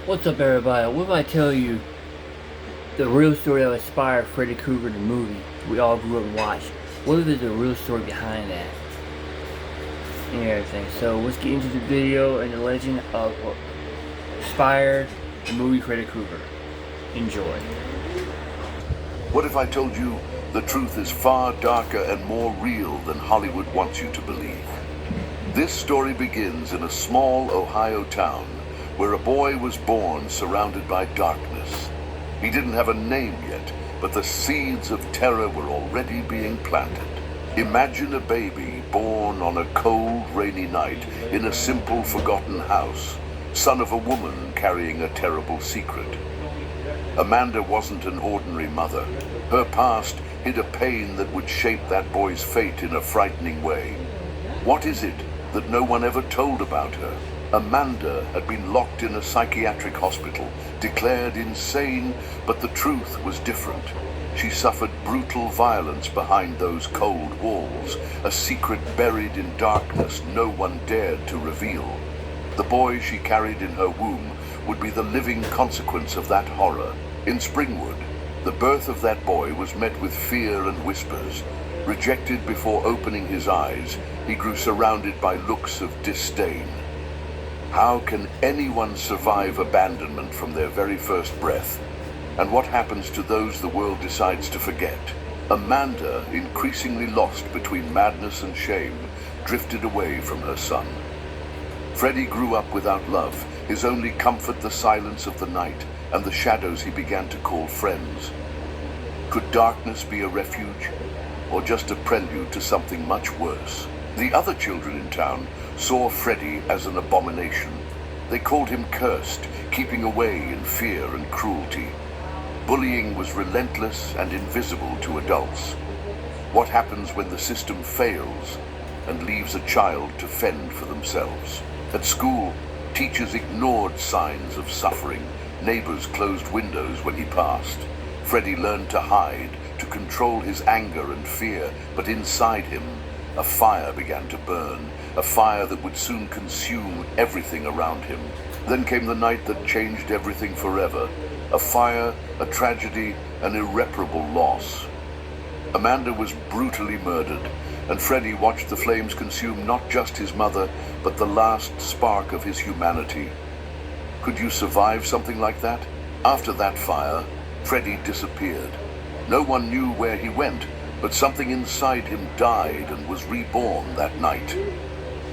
What's up, everybody? What if I tell you the real story that inspired Freddy Krueger, the movie we all grew up and watched? What if there's a real story behind that and everything? So let's get into the video and the legend of what inspired the movie Freddy Krueger. Enjoy. What if I told you the truth is far darker and more real than Hollywood wants you to believe? This story begins in a small Ohio town where a boy was born surrounded by darkness. He didn't have a name yet, but the seeds of terror were already being planted. Imagine a baby born on a cold, rainy night in a simple, forgotten house, son of a woman carrying a terrible secret. Amanda wasn't an ordinary mother. Her past hid a pain that would shape that boy's fate in a frightening way. What is it that no one ever told about her? Amanda had been locked in a psychiatric hospital, declared insane, but the truth was different. She suffered brutal violence behind those cold walls, a secret buried in darkness no one dared to reveal. The boy she carried in her womb would be the living consequence of that horror. In Springwood, the birth of that boy was met with fear and whispers. Rejected before opening his eyes, he grew surrounded by looks of disdain. How can anyone survive abandonment from their very first breath? And what happens to those the world decides to forget? Amanda, increasingly lost between madness and shame, drifted away from her son. Freddy grew up without love, his only comfort the silence of the night and the shadows he began to call friends. Could darkness be a refuge, or just a prelude to something much worse? The other children in town saw Freddy as an abomination. They called him cursed, keeping away in fear and cruelty. Bullying was relentless and invisible to adults. What happens when the system fails and leaves a child to fend for themselves? At school, teachers ignored signs of suffering. Neighbors closed windows when he passed. Freddy learned to hide, to control his anger and fear, but inside him, a fire began to burn, a fire that would soon consume everything around him. Then came the night that changed everything forever. A fire, a tragedy, an irreparable loss. Amanda was brutally murdered, and Freddy watched the flames consume not just his mother, but the last spark of his humanity. Could you survive something like that? After that fire, Freddy disappeared. No one knew where he went, but something inside him died and was reborn that night.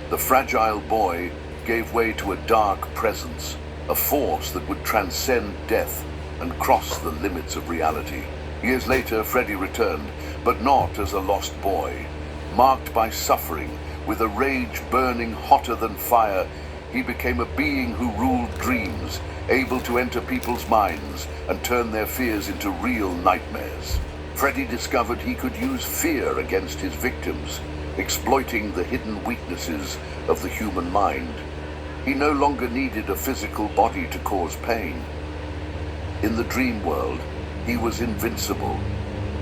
The fragile boy gave way to a dark presence, a force that would transcend death and cross the limits of reality. Years later, Freddy returned, but not as a lost boy. Marked by suffering, with a rage burning hotter than fire, he became a being who ruled dreams, able to enter people's minds and turn their fears into real nightmares. Freddy discovered he could use fear against his victims, exploiting the hidden weaknesses of the human mind. He no longer needed a physical body to cause pain. In the dream world, he was invincible,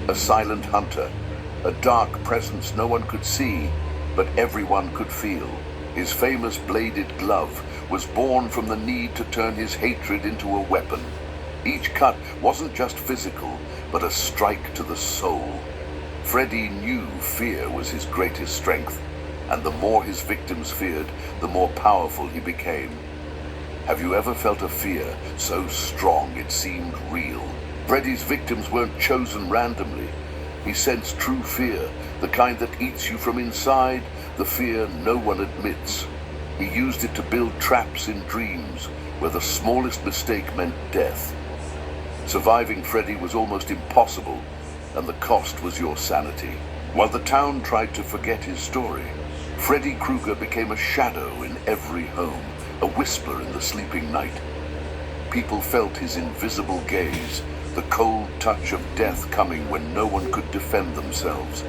a silent hunter, a dark presence no one could see, but everyone could feel. His famous bladed glove was born from the need to turn his hatred into a weapon. Each cut wasn't just physical, but a strike to the soul. Freddy knew fear was his greatest strength, and the more his victims feared, the more powerful he became. Have you ever felt a fear so strong it seemed real? Freddy's victims weren't chosen randomly. He sensed true fear, the kind that eats you from inside, the fear no one admits. He used it to build traps in dreams, where the smallest mistake meant death. Surviving Freddy was almost impossible, and the cost was your sanity. While the town tried to forget his story, Freddy Krueger became a shadow in every home, a whisper in the sleeping night. People felt his invisible gaze, the cold touch of death coming when no one could defend themselves.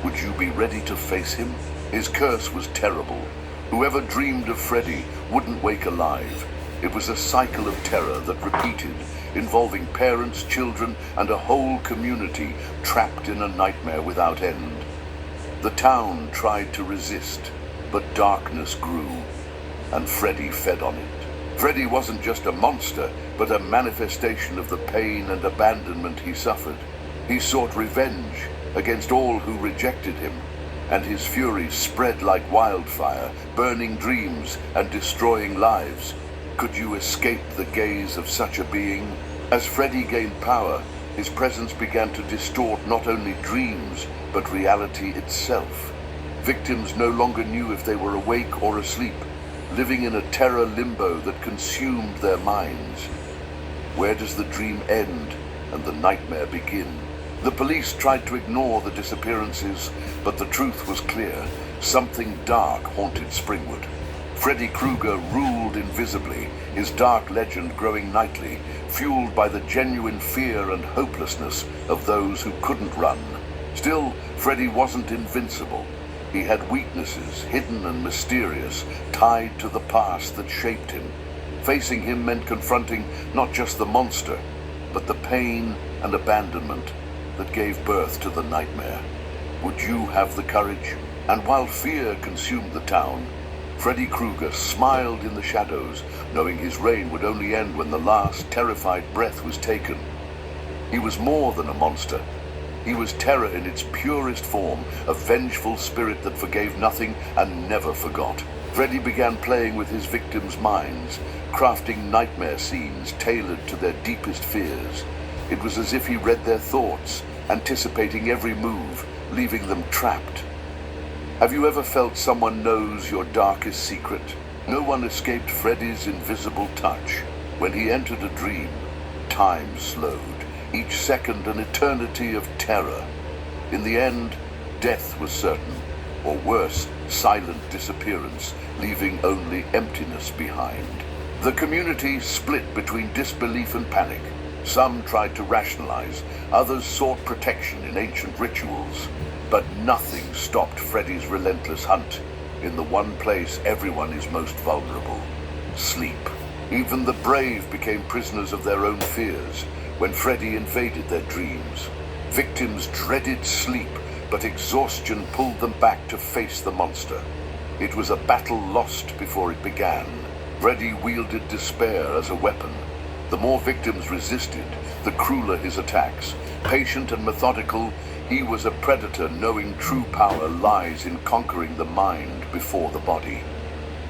Would you be ready to face him? His curse was terrible. Whoever dreamed of Freddy wouldn't wake alive. It was a cycle of terror that repeated, involving parents, children, and a whole community trapped in a nightmare without end. The town tried to resist, but darkness grew, and Freddy fed on it. Freddy wasn't just a monster, but a manifestation of the pain and abandonment he suffered. He sought revenge against all who rejected him, and his fury spread like wildfire, burning dreams and destroying lives. Could you escape the gaze of such a being? As Freddy gained power, his presence began to distort not only dreams, but reality itself. Victims no longer knew if they were awake or asleep, living in a terror limbo that consumed their minds. Where does the dream end and the nightmare begin? The police tried to ignore the disappearances, but the truth was clear. Something dark haunted Springwood. Freddy Krueger ruled invisibly, his dark legend growing nightly, fueled by the genuine fear and hopelessness of those who couldn't run. Still, Freddy wasn't invincible. He had weaknesses, hidden and mysterious, tied to the past that shaped him. Facing him meant confronting not just the monster, but the pain and abandonment that gave birth to the nightmare. Would you have the courage? And while fear consumed the town, Freddy Krueger smiled in the shadows, knowing his reign would only end when the last terrified breath was taken. He was more than a monster. He was terror in its purest form, a vengeful spirit that forgave nothing and never forgot. Freddy began playing with his victims' minds, crafting nightmare scenes tailored to their deepest fears. It was as if he read their thoughts, anticipating every move, leaving them trapped. Have you ever felt someone knows your darkest secret? No one escaped Freddy's invisible touch. When he entered a dream, time slowed, each second an eternity of terror. In the end, death was certain, or worse, silent disappearance, leaving only emptiness behind. The community split between disbelief and panic. Some tried to rationalize, others sought protection in ancient rituals. But nothing stopped Freddy's relentless hunt in the one place everyone is most vulnerable: sleep. Even the brave became prisoners of their own fears when Freddy invaded their dreams. Victims dreaded sleep, but exhaustion pulled them back to face the monster. It was a battle lost before it began. Freddy wielded despair as a weapon. The more victims resisted, the crueler his attacks. Patient and methodical, he was a predator knowing true power lies in conquering the mind before the body.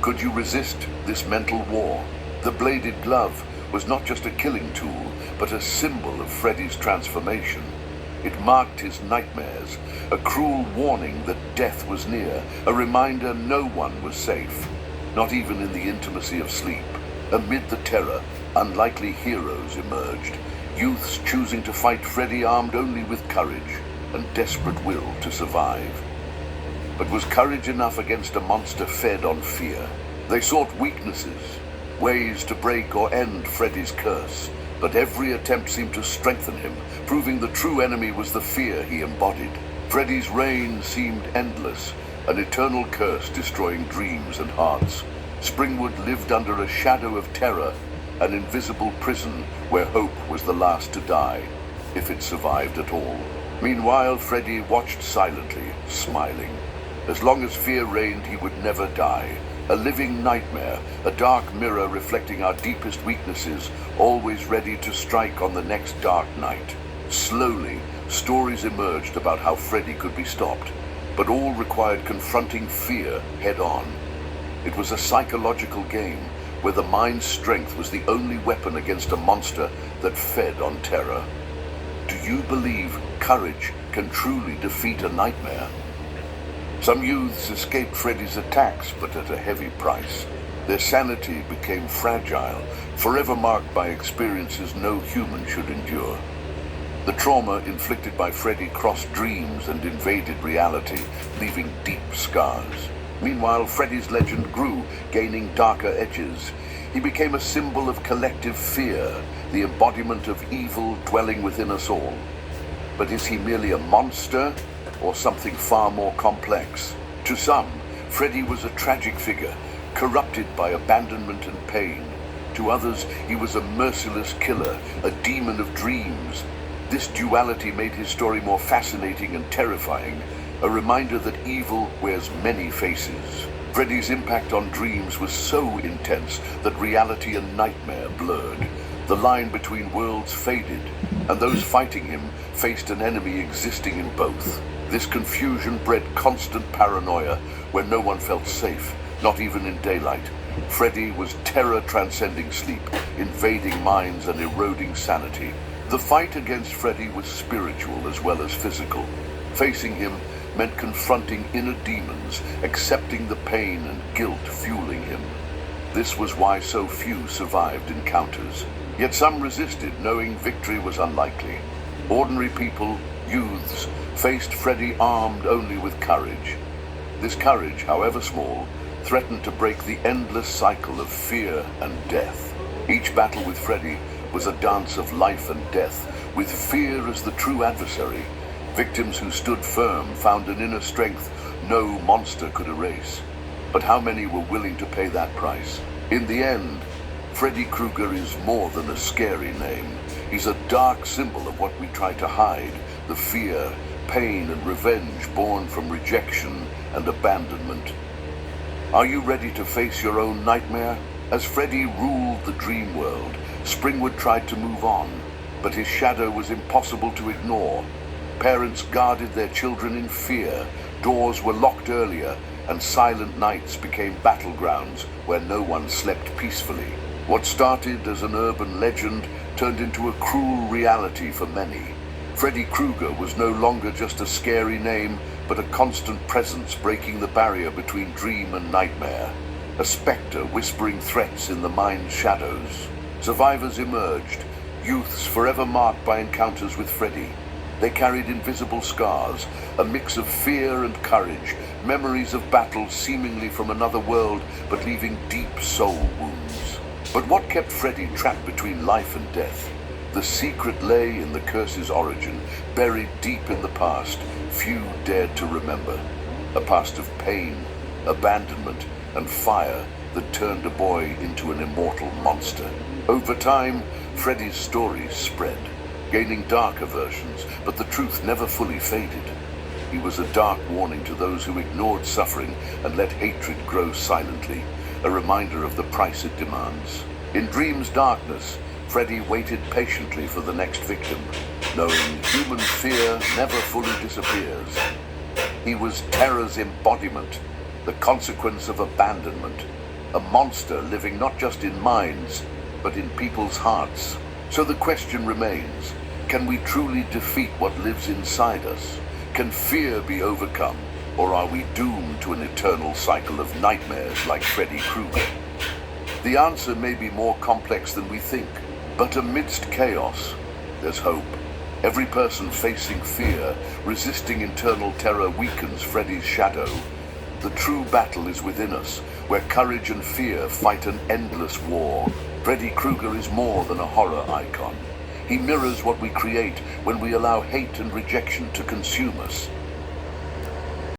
Could you resist this mental war? The bladed glove was not just a killing tool, but a symbol of Freddy's transformation. It marked his nightmares, a cruel warning that death was near, a reminder no one was safe, not even in the intimacy of sleep. Amid the terror, unlikely heroes emerged, youths choosing to fight Freddy armed only with courage and desperate will to survive. But was courage enough against a monster fed on fear? They sought weaknesses, ways to break or end Freddy's curse, but every attempt seemed to strengthen him, proving the true enemy was the fear he embodied. Freddy's reign seemed endless, an eternal curse destroying dreams and hearts. Springwood lived under a shadow of terror, an invisible prison where hope was the last to die, if it survived at all. Meanwhile, Freddy watched silently, smiling. As long as fear reigned, he would never die. A living nightmare, a dark mirror reflecting our deepest weaknesses, always ready to strike on the next dark night. Slowly, stories emerged about how Freddy could be stopped, but all required confronting fear head-on. It was a psychological game, where the mind's strength was the only weapon against a monster that fed on terror. Do you believe courage can truly defeat a nightmare? Some youths escaped Freddy's attacks, but at a heavy price. Their sanity became fragile, forever marked by experiences no human should endure. The trauma inflicted by Freddy crossed dreams and invaded reality, leaving deep scars. Meanwhile, Freddy's legend grew, gaining darker edges. He became a symbol of collective fear, the embodiment of evil dwelling within us all. But is he merely a monster, or something far more complex? To some, Freddy was a tragic figure, corrupted by abandonment and pain. To others, he was a merciless killer, a demon of dreams. This duality made his story more fascinating and terrifying, a reminder that evil wears many faces. Freddy's impact on dreams was so intense that reality and nightmare blurred. The line between worlds faded, and those fighting him faced an enemy existing in both. This confusion bred constant paranoia where no one felt safe, not even in daylight. Freddy was terror transcending sleep, invading minds and eroding sanity. The fight against Freddy was spiritual as well as physical. Facing him meant confronting inner demons, accepting the pain and guilt fueling him. This was why so few survived encounters. Yet some resisted, knowing victory was unlikely. Ordinary people, youths, faced Freddy armed only with courage. This courage, however small, threatened to break the endless cycle of fear and death. Each battle with Freddy was a dance of life and death, with fear as the true adversary. Victims who stood firm found an inner strength no monster could erase. But how many were willing to pay that price? In the end, Freddy Krueger is more than a scary name. He's a dark symbol of what we try to hide, the fear, pain, and revenge born from rejection and abandonment. Are you ready to face your own nightmare? As Freddy ruled the dream world, Springwood tried to move on, but his shadow was impossible to ignore. Parents guarded their children in fear, doors were locked earlier, and silent nights became battlegrounds where no one slept peacefully. What started as an urban legend turned into a cruel reality for many. Freddy Krueger was no longer just a scary name, but a constant presence breaking the barrier between dream and nightmare. A specter whispering threats in the mind's shadows. Survivors emerged, youths forever marked by encounters with Freddy. They carried invisible scars, a mix of fear and courage, memories of battles seemingly from another world, but leaving deep soul wounds. But what kept Freddy trapped between life and death? The secret lay in the curse's origin, buried deep in the past, few dared to remember. A past of pain, abandonment, and fire that turned a boy into an immortal monster. Over time, Freddy's stories spread, gaining darker versions, but the truth never fully faded. He was a dark warning to those who ignored suffering and let hatred grow silently, a reminder of the price it demands. In Dream's darkness, Freddy waited patiently for the next victim, knowing human fear never fully disappears. He was terror's embodiment, the consequence of abandonment, a monster living not just in minds, but in people's hearts. So the question remains, can we truly defeat what lives inside us? Can fear be overcome, or are we doomed to an eternal cycle of nightmares like Freddy Krueger? The answer may be more complex than we think, but amidst chaos, there's hope. Every person facing fear, resisting internal terror weakens Freddy's shadow. The true battle is within us, where courage and fear fight an endless war. Freddy Krueger is more than a horror icon. He mirrors what we create when we allow hate and rejection to consume us.